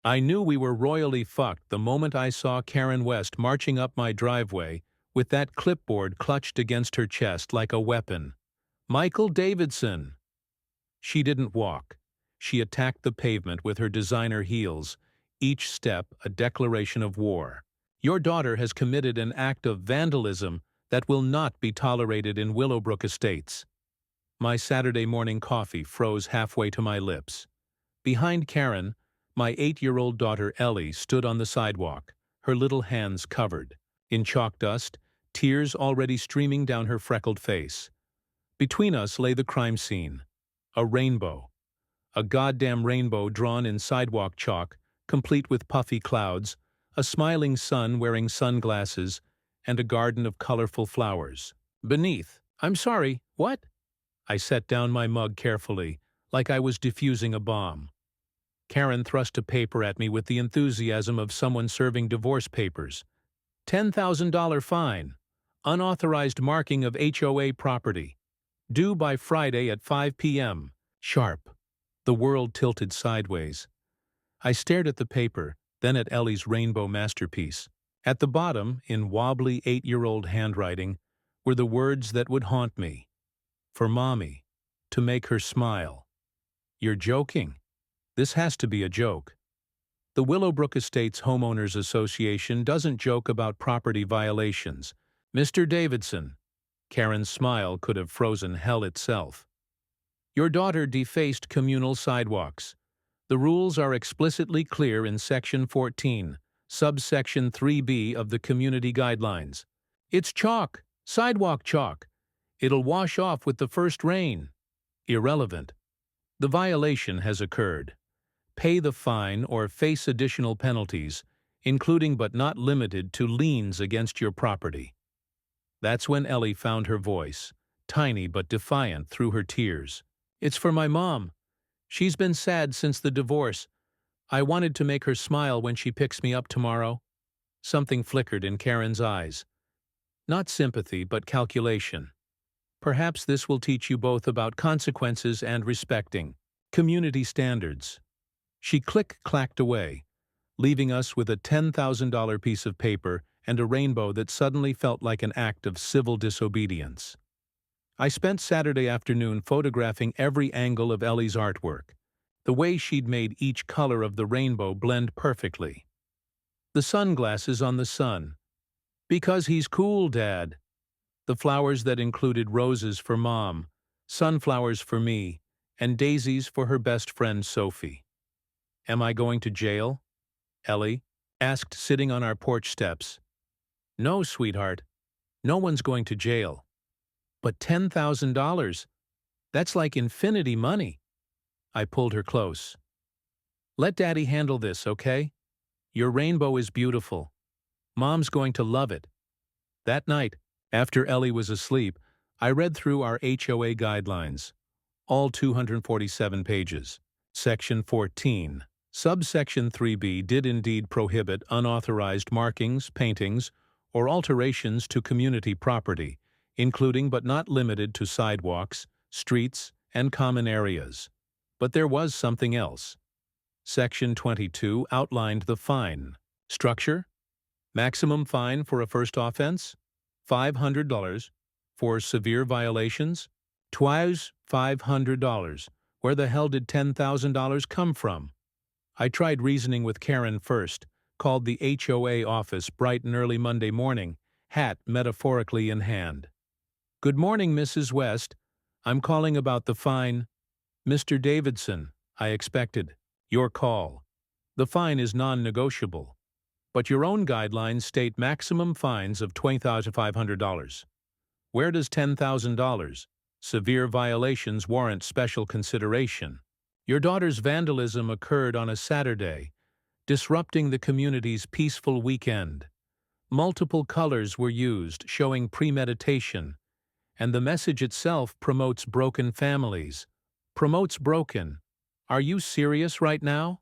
I knew we were royally fucked the moment I saw Karen West marching up my driveway with that clipboard clutched against her chest like a weapon. Michael Davidson! She didn't walk. She attacked the pavement with her designer heels, each step a declaration of war. Your daughter has committed an act of vandalism that will not be tolerated in Willowbrook Estates. My Saturday morning coffee froze halfway to my lips. Behind Karen, my 8-year-old daughter Ellie stood on the sidewalk, her little hands covered in chalk dust, tears already streaming down her freckled face. Between us lay the crime scene. A rainbow. A goddamn rainbow drawn in sidewalk chalk, complete with puffy clouds, a smiling sun wearing sunglasses, and a garden of colorful flowers. Beneath. I'm sorry, what? I set down my mug carefully, like I was defusing a bomb. Karen thrust a paper at me with the enthusiasm of someone serving divorce papers. $10,000 fine. Unauthorized marking of HOA property. Due by Friday at 5 p.m. Sharp. The world tilted sideways. I stared at the paper, then at Ellie's rainbow masterpiece. At the bottom, in wobbly 8-year-old handwriting, were the words that would haunt me. For Mommy, to make her smile. You're joking. This has to be a joke. The Willowbrook Estates Homeowners Association doesn't joke about property violations. Mr. Davidson. Karen's smile could have frozen hell itself. Your daughter defaced communal sidewalks. The rules are explicitly clear in Section 14, subsection 3B of the Community Guidelines. It's chalk, sidewalk chalk. It'll wash off with the first rain. Irrelevant. The violation has occurred. Pay the fine or face additional penalties, including but not limited to liens against your property. That's when Ellie found her voice, tiny but defiant through her tears. It's for my mom. She's been sad since the divorce. I wanted to make her smile when she picks me up tomorrow. Something flickered in Karen's eyes. Not sympathy, but calculation. Perhaps this will teach you both about consequences and respecting community standards. She click-clacked away, leaving us with a $10,000 piece of paper and a rainbow that suddenly felt like an act of civil disobedience. I spent Saturday afternoon photographing every angle of Ellie's artwork, the way she'd made each color of the rainbow blend perfectly. The sunglasses on the sun. Because he's cool, Dad. The flowers that included roses for Mom, sunflowers for me, and daisies for her best friend Sophie. Am I going to jail? Ellie asked, sitting on our porch steps. No, sweetheart. No one's going to jail. But $10,000? That's like infinity money. I pulled her close. Let Daddy handle this, okay? Your rainbow is beautiful. Mom's going to love it. That night, after Ellie was asleep, I read through our HOA guidelines, all 247 pages. Section 14. Subsection 3B did indeed prohibit unauthorized markings, paintings, or alterations to community property, including but not limited to sidewalks, streets, and common areas. But there was something else. Section 22 outlined the fine. Structure? Maximum fine for a first offense? $500. For severe violations? Twice $500. Where the hell did $10,000 come from? I tried reasoning with Karen first, called the HOA office bright and early Monday morning, hat metaphorically in hand. Good morning, Mrs. West. I'm calling about the fine. Mr. Davidson, I expected. Your call. The fine is non-negotiable. But your own guidelines state maximum fines of $20,500. Where does $10,000? Severe violations warrant special consideration. Your daughter's vandalism occurred on a Saturday, disrupting the community's peaceful weekend. Multiple colors were used, showing premeditation, and the message itself promotes broken families. Promotes broken. Are you serious right now?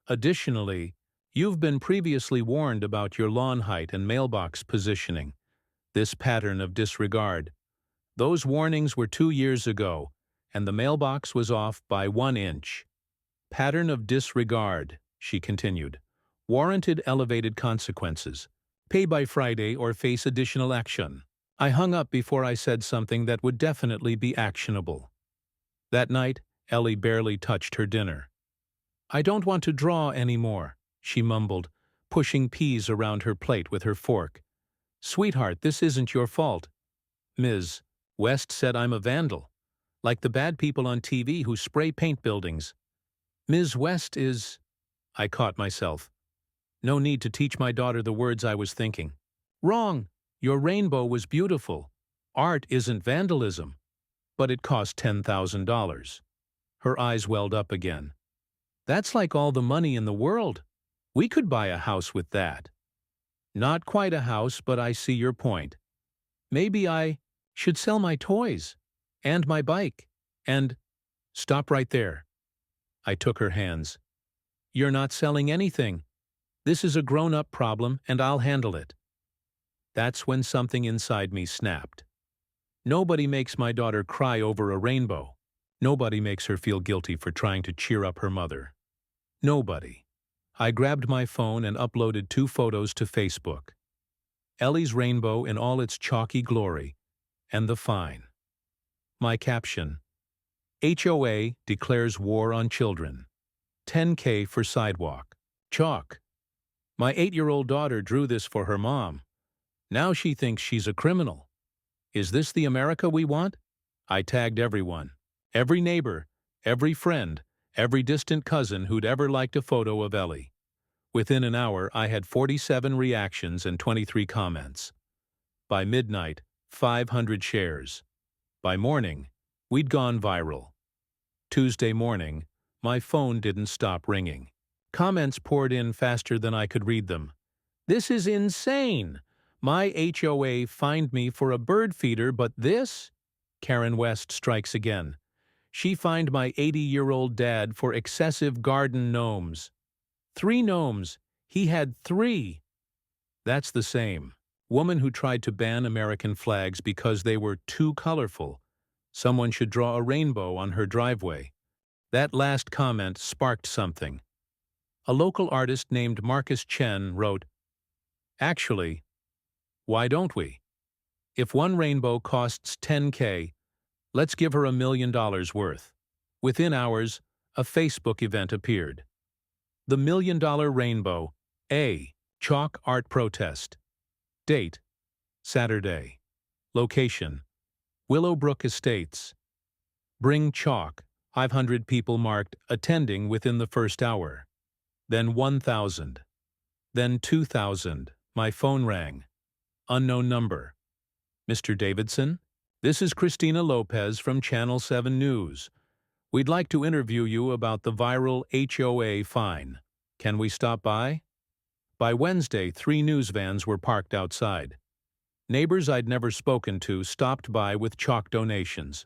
Additionally, you've been previously warned about your lawn height and mailbox positioning. This pattern of disregard. Those warnings were 2 years ago, and the mailbox was off by 1 inch. Pattern of disregard. she continued. Warranted elevated consequences. Pay by Friday or face additional action. I hung up before I said something that would definitely be actionable. That night, Ellie barely touched her dinner. I don't want to draw anymore, she mumbled, pushing peas around her plate with her fork. Sweetheart, this isn't your fault. Ms. West said I'm a vandal, like the bad people on TV who spray paint buildings. Ms. West is... I caught myself. No need to teach my daughter the words I was thinking. Wrong. Your rainbow was beautiful. Art isn't vandalism. But it cost $10,000. Her eyes welled up again. That's like all the money in the world. We could buy a house with that. Not quite a house, but I see your point. Maybe I should sell my toys. And my bike. And... Stop right there. I took her hands. You're not selling anything. This is a grown-up problem, and I'll handle it. That's when something inside me snapped. Nobody makes my daughter cry over a rainbow. Nobody makes her feel guilty for trying to cheer up her mother. Nobody. I grabbed my phone and uploaded 2 photos to Facebook. Ellie's rainbow in all its chalky glory, and the fine. My caption: HOA declares war on children. $10K for Sidewalk. Chalk. My 8-year-old daughter drew this for her mom. Now she thinks she's a criminal. Is this the America we want? I tagged everyone. Every neighbor, every friend, every distant cousin who'd ever liked a photo of Ellie. Within an hour, I had 47 reactions and 23 comments. By midnight, 500 shares. By morning, we'd gone viral. Tuesday morning, my phone didn't stop ringing. Comments poured in faster than I could read them. This is insane! My HOA fined me for a bird feeder, but this? Karen West strikes again. She fined my 80-year-old dad for excessive garden gnomes. 3 gnomes. He had 3. That's the same. Woman who tried to ban American flags because they were too colorful. Someone should draw a rainbow on her driveway. That last comment sparked something. A local artist named Marcus Chen wrote, Actually, why don't we? If one rainbow costs $10K, let's give her $1 million worth. Within hours, a Facebook event appeared. The $1 Million Rainbow, A. Chalk Art Protest. Date: Saturday. Location: Willowbrook Estates. Bring chalk. 500 people marked attending within the first hour. Then 1,000. Then 2,000. My phone rang. Unknown number. Mr. Davidson? This is Christina Lopez from Channel 7 News. We'd like to interview you about the viral HOA fine. Can we stop by? By Wednesday, 3 news vans were parked outside. Neighbors I'd never spoken to stopped by with chalk donations.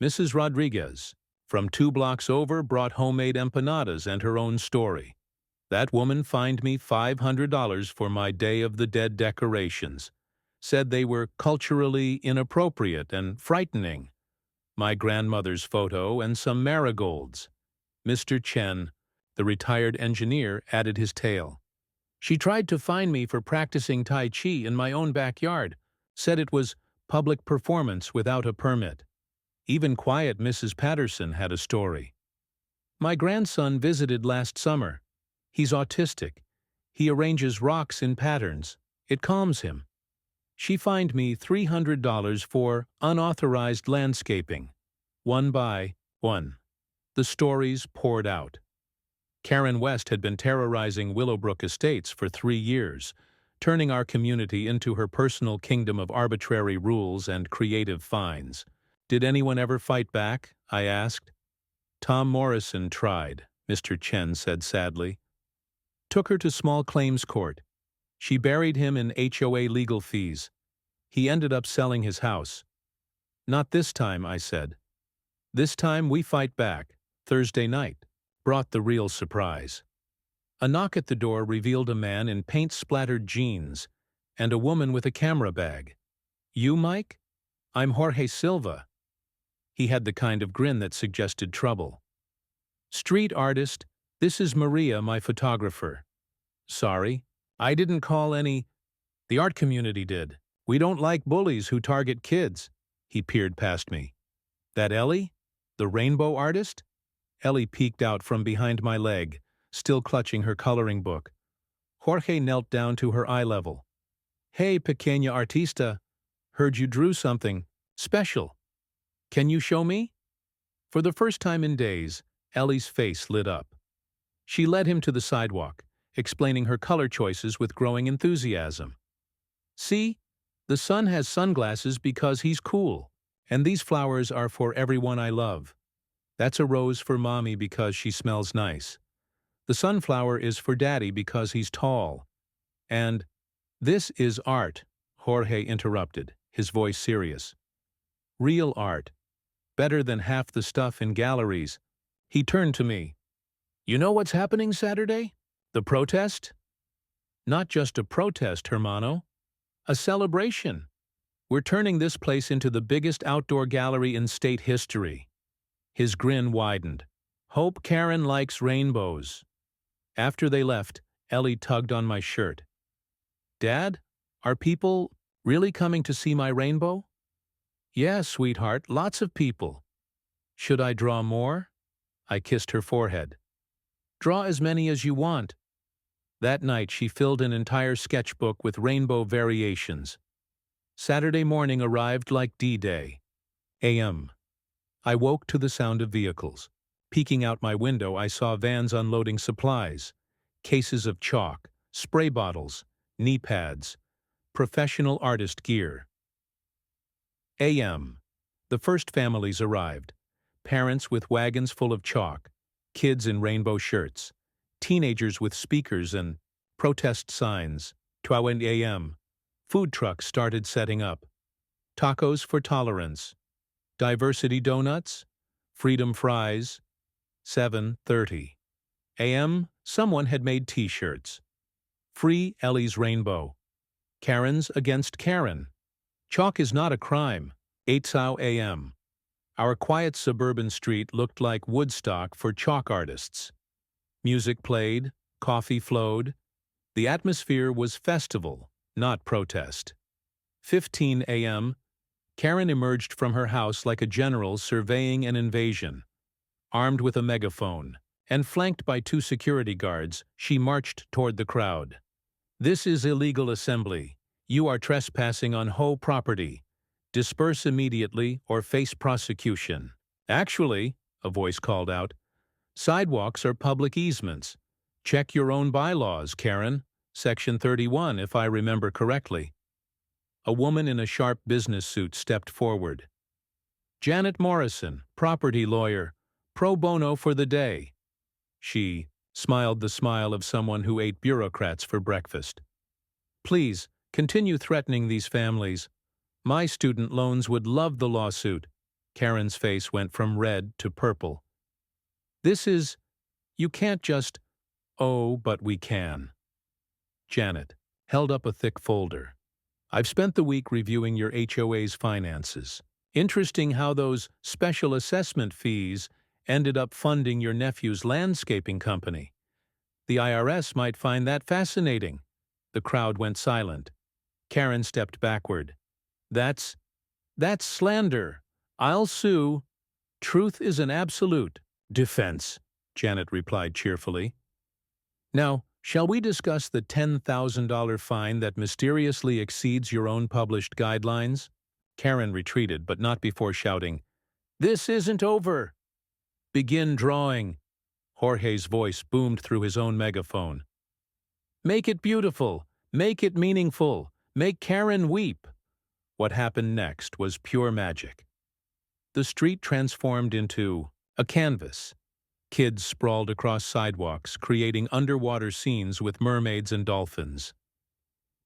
Mrs. Rodriguez, from 2 blocks over, brought homemade empanadas and her own story. That woman fined me $500 for my Day of the Dead decorations. Said they were culturally inappropriate and frightening. My grandmother's photo and some marigolds. Mr. Chen, the retired engineer, added his tale. She tried to fine me for practicing Tai Chi in my own backyard. Said it was public performance without a permit. Even quiet Mrs. Patterson had a story. My grandson visited last summer. He's autistic. He arranges rocks in patterns. It calms him. She fined me $300 for unauthorized landscaping. 1 by 1. The stories poured out. Karen West had been terrorizing Willowbrook Estates for 3 years, turning our community into her personal kingdom of arbitrary rules and creative fines. Did anyone ever fight back? I asked. Tom Morrison tried, Mr. Chen said sadly. Took her to small claims court. She buried him in HOA legal fees. He ended up selling his house. Not this time, I said. This time we fight back. Thursday night brought the real surprise. A knock at the door revealed a man in paint-splattered jeans and a woman with a camera bag. You, Mike? I'm Jorge Silva. He had the kind of grin that suggested trouble. Street artist, This is Maria, my photographer. Sorry, I didn't call any. The art community did. We don't like bullies who target kids. He peered past me. That Ellie? The rainbow artist? Ellie peeked out from behind my leg, still clutching her coloring book. Jorge knelt down to her eye level. Hey, pequeña artista. Heard you drew something special. Can you show me? For the first time in days, Ellie's face lit up. She led him to the sidewalk, explaining her color choices with growing enthusiasm. See, the sun has sunglasses because he's cool, and these flowers are for everyone I love. That's a rose for Mommy because she smells nice. The sunflower is for Daddy because he's tall. And this is art, Jorge interrupted, his voice serious. Real art. Better than half the stuff in galleries. He turned to me. You know what's happening Saturday? The protest? Not just a protest, hermano. A celebration. We're turning this place into the biggest outdoor gallery in state history. His grin widened. Hope Karen likes rainbows. After they left, Ellie tugged on my shirt. Dad, are people really coming to see my rainbow? Yeah, sweetheart, lots of people. Should I draw more? I kissed her forehead. Draw as many as you want. That night she filled an entire sketchbook with rainbow variations. Saturday morning arrived like D-Day. A.M. I woke to the sound of vehicles. Peeking out my window, I saw vans unloading supplies. Cases of chalk, spray bottles, knee pads, professional artist gear. A.M. The first families arrived. Parents with wagons full of chalk, kids in rainbow shirts, teenagers with speakers and protest signs. 12 a.m. Food trucks started setting up. Tacos for tolerance. Diversity donuts. Freedom fries. 7:30 a.m. Someone had made T-shirts. Free Ellie's Rainbow. Karen's against Karen. Chalk is not a crime. 8 a.m. Our quiet suburban street looked like Woodstock for chalk artists. Music played, coffee flowed. The atmosphere was festival, not protest. 15 a.m. Karen emerged from her house like a general surveying an invasion. Armed with a megaphone, and flanked by 2 security guards, she marched toward the crowd. This is illegal assembly. You are trespassing on HOA property. Disperse immediately or face prosecution. Actually, a voice called out, sidewalks are public easements. Check your own bylaws, Karen. Section 31, if I remember correctly. A woman in a sharp business suit stepped forward. Janet Morrison, property lawyer, pro bono for the day. She smiled the smile of someone who ate bureaucrats for breakfast. Please, continue threatening these families. My student loans would love the lawsuit. Karen's face went from red to purple. You can't just, oh, but we can. Janet held up a thick folder. I've spent the week reviewing your HOA's finances. Interesting how those special assessment fees ended up funding your nephew's landscaping company. The IRS might find that fascinating. The crowd went silent. Karen stepped backward. That's slander. I'll sue. Truth is an absolute defense, Janet replied cheerfully. Now, shall we discuss the $10,000 fine that mysteriously exceeds your own published guidelines? Karen retreated, but not before shouting, This isn't over. Begin drawing. Jorge's voice boomed through his own megaphone. Make it beautiful. Make it meaningful. Make Karen weep. What happened next was pure magic. The street transformed into a canvas. Kids sprawled across sidewalks, creating underwater scenes with mermaids and dolphins.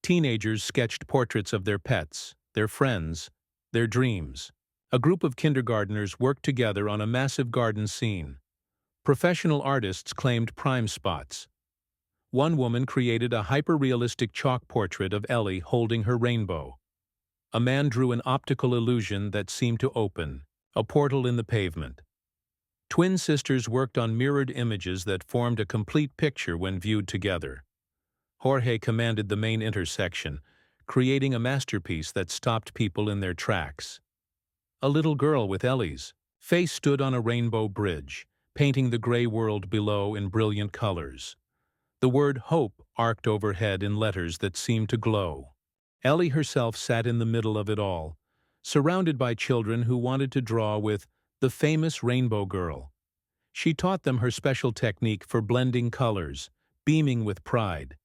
Teenagers sketched portraits of their pets, their friends, their dreams. A group of kindergartners worked together on a massive garden scene. Professional artists claimed prime spots. One woman created a hyper-realistic chalk portrait of Ellie holding her rainbow. A man drew an optical illusion that seemed to open, a portal in the pavement. Twin sisters worked on mirrored images that formed a complete picture when viewed together. Jorge commanded the main intersection, creating a masterpiece that stopped people in their tracks. A little girl with Ellie's face stood on a rainbow bridge, painting the gray world below in brilliant colors. The word hope arced overhead in letters that seemed to glow. Ellie herself sat in the middle of it all, surrounded by children who wanted to draw with the famous Rainbow Girl. She taught them her special technique for blending colors, beaming with pride.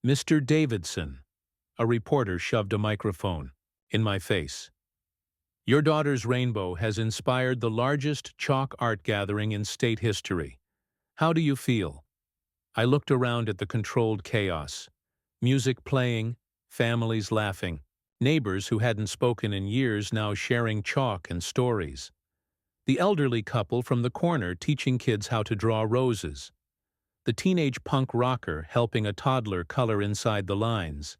"Mr. Davidson," a reporter shoved a microphone in my face. "Your daughter's rainbow has inspired the largest chalk art gathering in state history. How do you feel?" I looked around at the controlled chaos. Music playing, families laughing, neighbors who hadn't spoken in years now sharing chalk and stories. The elderly couple from the corner teaching kids how to draw roses. The teenage punk rocker helping a toddler color inside the lines.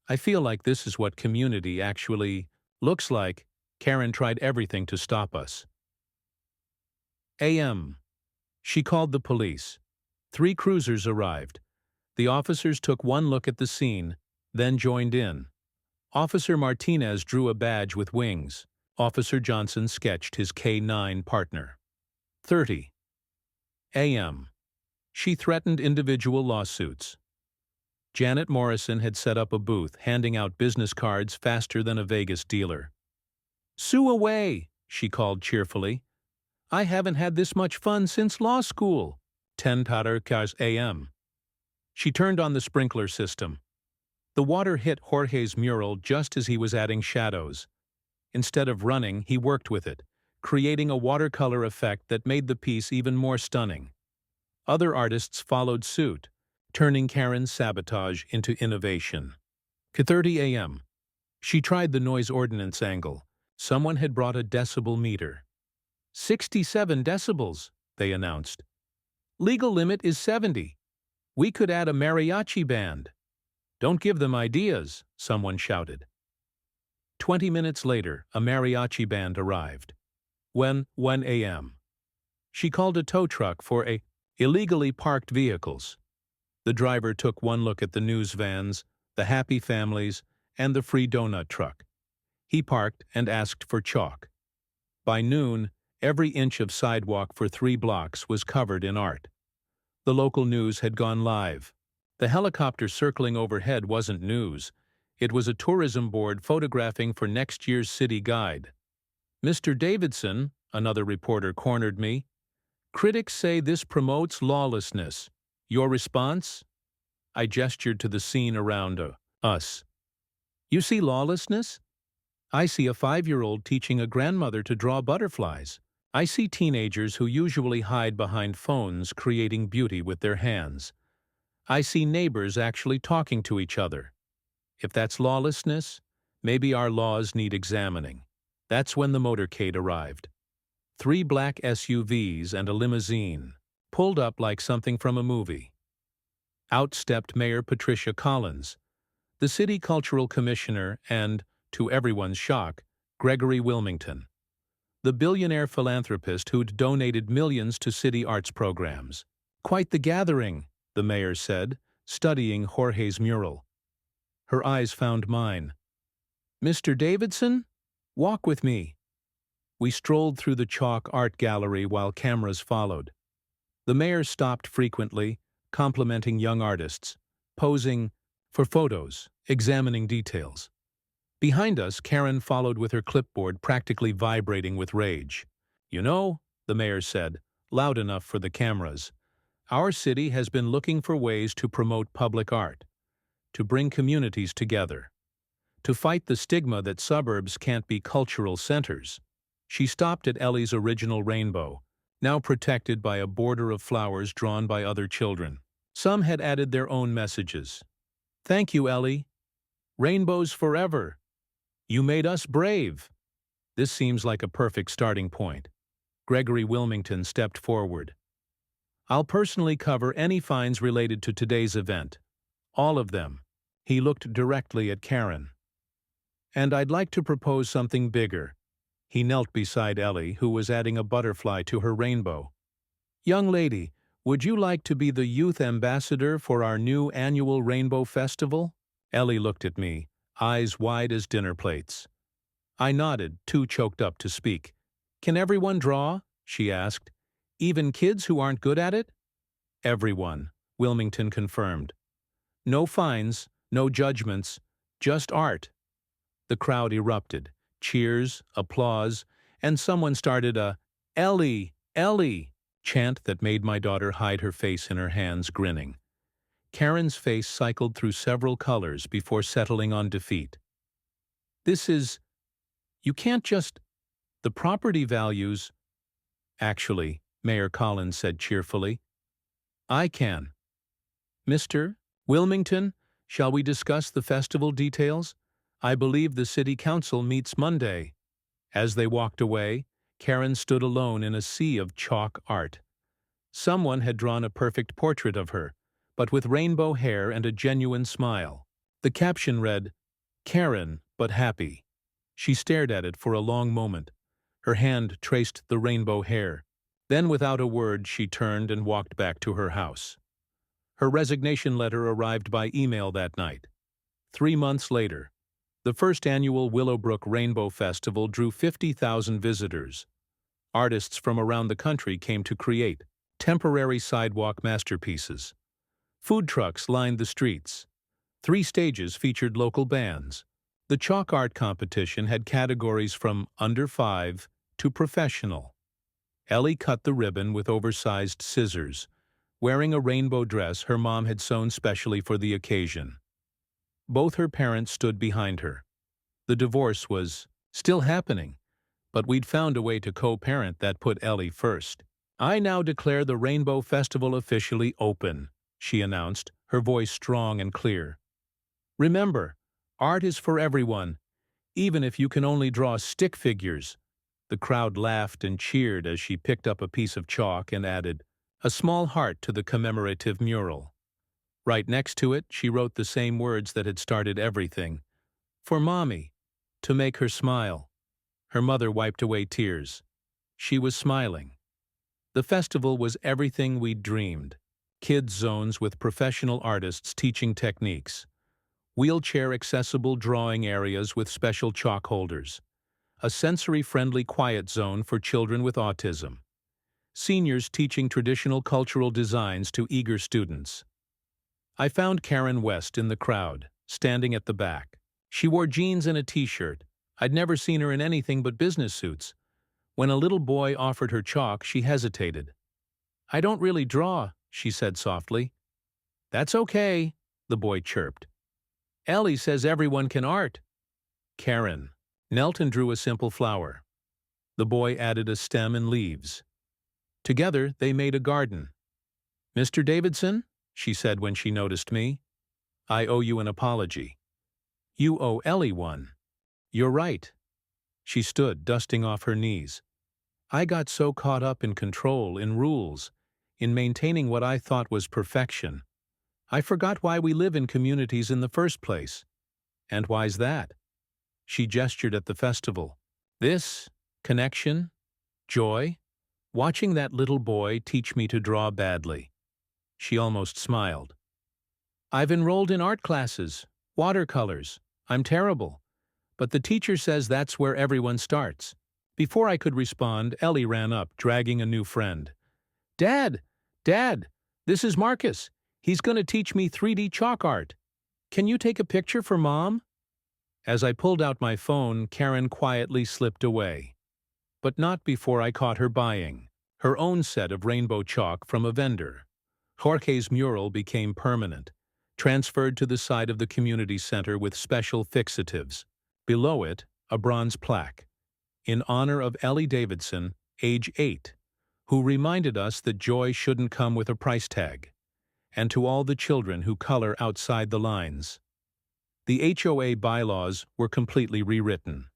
I feel like this is what community actually looks like. Karen tried everything to stop us. A.M. She called the police. 3 cruisers arrived. The officers took one look at the scene, then joined in. Officer Martinez drew a badge with wings. Officer Johnson sketched his K-9 partner. 30 a.m. She threatened individual lawsuits. Janet Morrison had set up a booth, handing out business cards faster than a Vegas dealer. "Sue away," she called cheerfully. "I haven't had this much fun since law school." 10 a.m. She turned on the sprinkler system. The water hit Jorge's mural just as he was adding shadows. Instead of running, he worked with it, creating a watercolor effect that made the piece even more stunning. Other artists followed suit, turning Karen's sabotage into innovation. 30 a.m. She tried the noise ordinance angle. Someone had brought a decibel meter. 67 decibels, they announced. "Legal limit is 70. We could add a mariachi band." "Don't give them ideas," someone shouted. 20 minutes later, a mariachi band arrived. When 1 a.m. She called a tow truck for illegally parked vehicles. The driver took one look at the news vans, the happy families, and the free donut truck. He parked and asked for chalk. By noon, every inch of sidewalk for 3 blocks was covered in art. The local news had gone live. The helicopter circling overhead wasn't news. It was a tourism board photographing for next year's city guide. "Mr. Davidson," another reporter cornered me, "critics say this promotes lawlessness. Your response?" I gestured to the scene around us. "You see lawlessness? I see a 5-year-old teaching a grandmother to draw butterflies. I see teenagers who usually hide behind phones creating beauty with their hands. I see neighbors actually talking to each other. If that's lawlessness, maybe our laws need examining." That's when the motorcade arrived. 3 black SUVs and a limousine, pulled up like something from a movie. Out stepped Mayor Patricia Collins, the city cultural commissioner, and, to everyone's shock, Gregory Wilmington, the billionaire philanthropist who'd donated millions to city arts programs. "Quite the gathering," the mayor said, studying Jorge's mural. Her eyes found mine. "Mr. Davidson, walk with me." We strolled through the chalk art gallery while cameras followed. The mayor stopped frequently, complimenting young artists, posing for photos, examining details. Behind us, Karen followed with her clipboard practically vibrating with rage. "You know," the mayor said, loud enough for the cameras, "our city has been looking for ways to promote public art, to bring communities together, to fight the stigma that suburbs can't be cultural centers." She stopped at Ellie's original rainbow, now protected by a border of flowers drawn by other children. Some had added their own messages. "Thank you, Ellie. Rainbows forever. You made us brave." This seems like a perfect starting point. Gregory Wilmington stepped forward. "I'll personally cover any fines related to today's event. All of them." He looked directly at Karen. "And I'd like to propose something bigger. He knelt beside Ellie, who was adding a butterfly to her rainbow. "Young lady, would you like to be the youth ambassador for our new annual Rainbow Festival?" Ellie looked at me, eyes wide as dinner plates. I nodded, too choked up to speak. "Can everyone draw?" she asked. "Even kids who aren't good at it?" "Everyone," Wilmington confirmed. "No fines, no judgments, just art." The crowd erupted. Cheers, applause, and someone started a "Ellie! Ellie!" chant that made my daughter hide her face in her hands, grinning. Karen's face cycled through several colors before settling on defeat. "This is... you can't just... the property values..." "Actually," Mayor Collins said cheerfully, "I can." "Mr. Wilmington, shall we discuss the festival details? I believe the city council meets Monday." As they walked away, Karen stood alone in a sea of chalk art. Someone had drawn a perfect portrait of her, but with rainbow hair and a genuine smile. The caption read, "Karen, but happy." She stared at it for a long moment. Her hand traced the rainbow hair. Then, without a word, she turned and walked back to her house. Her resignation letter arrived by email that night. 3 months later, the first annual Willowbrook Rainbow Festival drew 50,000 visitors. Artists from around the country came to create temporary sidewalk masterpieces. Food trucks lined the streets. 3 stages featured local bands. The chalk art competition had categories from under 5 to professional. Ellie cut the ribbon with oversized scissors, wearing a rainbow dress her mom had sewn specially for the occasion. Both her parents stood behind her. The divorce was still happening, but we'd found a way to co-parent that put Ellie first. "I now declare the Rainbow Festival officially open," she announced, her voice strong and clear. "Remember, art is for everyone, even if you can only draw stick figures." The crowd laughed and cheered as she picked up a piece of chalk and added a small heart to the commemorative mural. Right next to it, she wrote the same words that had started everything. "For Mommy, to make her smile." Her mother wiped away tears. She was smiling. The festival was everything we'd dreamed. Kids' zones with professional artists teaching techniques. Wheelchair-accessible drawing areas with special chalk holders. A sensory-friendly quiet zone for children with autism. Seniors teaching traditional cultural designs to eager students. I found Karen West in the crowd, standing at the back. She wore jeans and a t-shirt. I'd never seen her in anything but business suits. When a little boy offered her chalk, she hesitated. "I don't really draw," she said softly. "That's okay," the boy chirped. "Ellie says everyone can art." Karen knelt and drew a simple flower. The boy added a stem and leaves. Together, they made a garden. "Mr. Davidson," she said when she noticed me, "I owe you an apology." "You owe Ellie one." "You're right." She stood, dusting off her knees. "I got so caught up in control, in rules, in maintaining what I thought was perfection. I forgot why we live in communities in the first place." "And why's that?" She gestured at the festival. "This, connection, joy, watching that little boy teach me to draw badly." She almost smiled. "I've enrolled in art classes, watercolors. I'm terrible. But the teacher says that's where everyone starts." Before I could respond, Ellie ran up, dragging a new friend. "Dad! Dad! This is Marcus. He's going to teach me 3D chalk art. Can you take a picture for Mom?" As I pulled out my phone, Karen quietly slipped away. But not before I caught her buying her own set of rainbow chalk from a vendor. Jorge's mural became permanent, transferred to the side of the community center with special fixatives. Below it, a bronze plaque, in honor of Ellie Davidson, age 8, who reminded us that joy shouldn't come with a price tag, and to all the children who color outside the lines. The HOA bylaws were completely rewritten.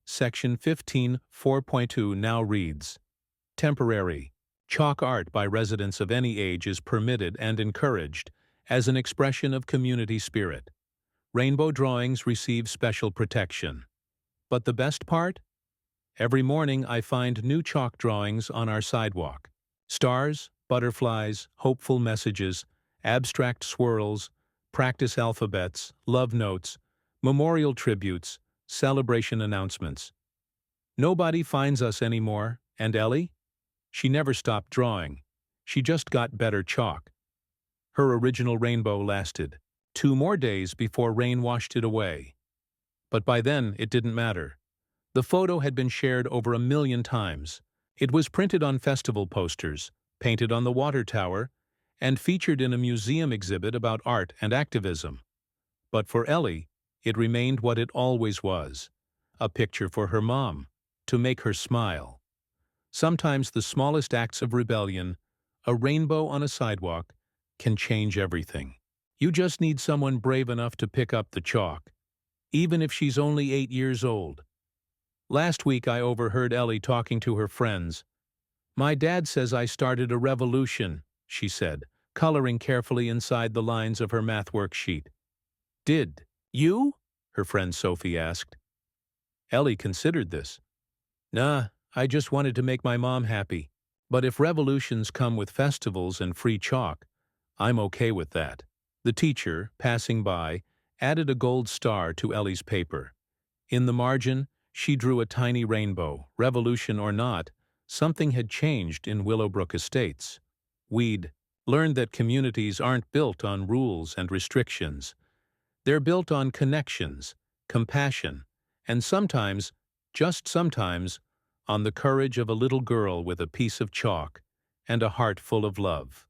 Section 15(4.2) now reads, "Temporary chalk art by residents of any age is permitted and encouraged as an expression of community spirit. Rainbow drawings receive special protection." But the best part? Every morning I find new chalk drawings on our sidewalk. Stars, butterflies, hopeful messages, abstract swirls, practice alphabets, love notes, memorial tributes, celebration announcements. Nobody finds us anymore, and Ellie? She never stopped drawing. She just got better chalk. Her original rainbow lasted 2 more days before rain washed it away. But by then, it didn't matter. The photo had been shared over 1 million times. It was printed on festival posters, painted on the water tower, and featured in a museum exhibit about art and activism. But for Ellie, it remained what it always was, a picture for her mom, to make her smile. Sometimes the smallest acts of rebellion, a rainbow on a sidewalk, can change everything. You just need someone brave enough to pick up the chalk, even if she's only 8 years old. Last week I overheard Ellie talking to her friends. "My dad says I started a revolution," she said, coloring carefully inside the lines of her math worksheet. "Did you?" her friend Sophie asked. Ellie considered this. "Nah, I just wanted to make my mom happy. But if revolutions come with festivals and free chalk, I'm okay with that." The teacher, passing by, added a gold star to Ellie's paper. In the margin, she drew a tiny rainbow. Revolution or not, something had changed in Willowbrook Estates. We'd learned that communities aren't built on rules and restrictions. They're built on connections, compassion, and sometimes, just sometimes, on the courage of a little girl with a piece of chalk and a heart full of love.